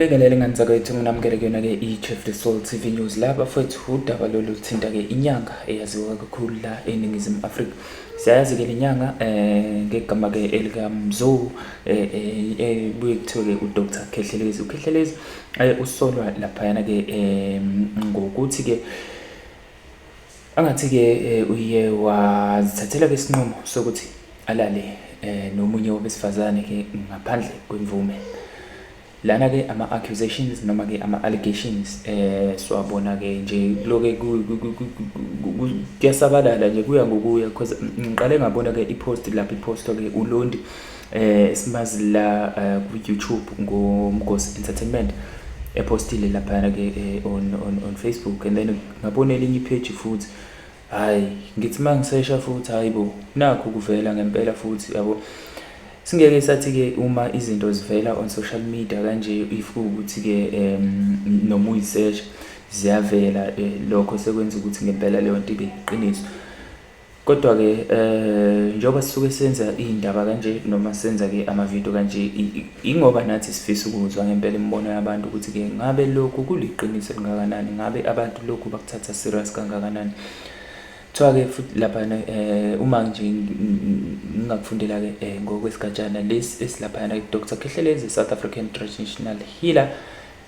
Ngelele ngani zakwethu nginamukele kuyona-ke i-Jeffrey Soul TV News lapha fethu udaba lolu luthinta-ke inyanga eyaziwa kakhulu la eNingizimu Afrika. Siyayazi-ke le nyanga ngegama-ke elikaMzungu buye kuthiwe-ke uDr Khehlelezi. uKhehlelezi usolwa laphayana-ke ngokuthi-ke angathi-ke uye wazithathela-ke isinqumo sokuthi alale nomunye wabesifazane-ke ngaphandle kwemvume. Lana-ke ama-accusations noma-ke ama-allegations siwabona-ke nje loke kuyasabalala nje kuya ngokuya because ngiqale ngabona-ke i-post lapho i-post-ke uLondi simazi la ku-YouTube ngoMgosi Entertainment epostile laphana-ke on Facebook, and then ngabona elinye ipage futhi hayi ngithi mangisesha futhi hayibo nakho kuvela ngempela futhi yabo. Singeke sathi-ke uma izinto zivela on social media kanje if ukuthi-ke noma uyisearch ziyavela lokho sekwenza ukuthi ngempela leyo nto ibe iqiniso. Kodwa-ke njengoba sisuke senza iy'ndaba kanje noma senza-ke amavidiyo kanje ingoba nathi sifisa ukuzwa ngempela imibono yabantu ukuthi-ke ngabe lokhu kuliqiniso elingakanani, ngabe abantu lokhu bakuthatha serious kangakanani. Kuthiwa-ke futhi laphana uma nje ngingakufundela-ke ngokwesigatshana lesi esilaphana Dr Khehlelezi, South African traditional healer,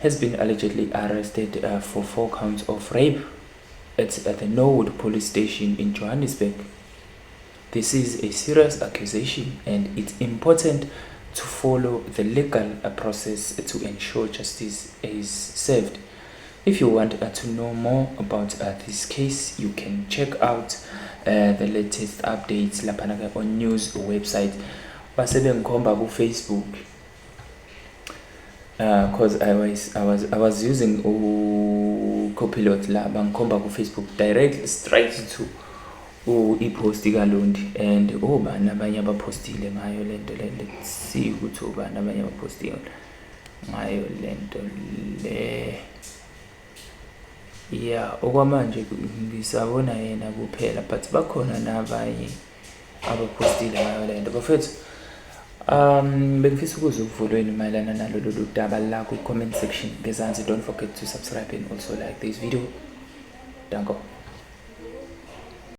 has been allegedly arrested for 4 counts of rape at the Norwood police station in Johannesburg. This is a serious accusation and it's important to follow the legal process to ensure justice is served. If you want to know more about this case, you can check out the latest updates lapha on news website. Basebengikhomba ku Facebook because I was using Copilot la bangikhomba ku Facebook direct straight to i-post kaLondi, and bani abanye abapostile ngayo lento le. Let's see ukuthi bani abanye abapostile ngayo lento le. Yeah, okwamanje ngisabona yena kuphela but bakhona nabanye abapostile ngayo lento. Bafethu bengifisa ukuzwa ukuvulweni mayelana nalolu daba la ku comment section ngezansi. Don't forget to subscribe and also like this video. Danko.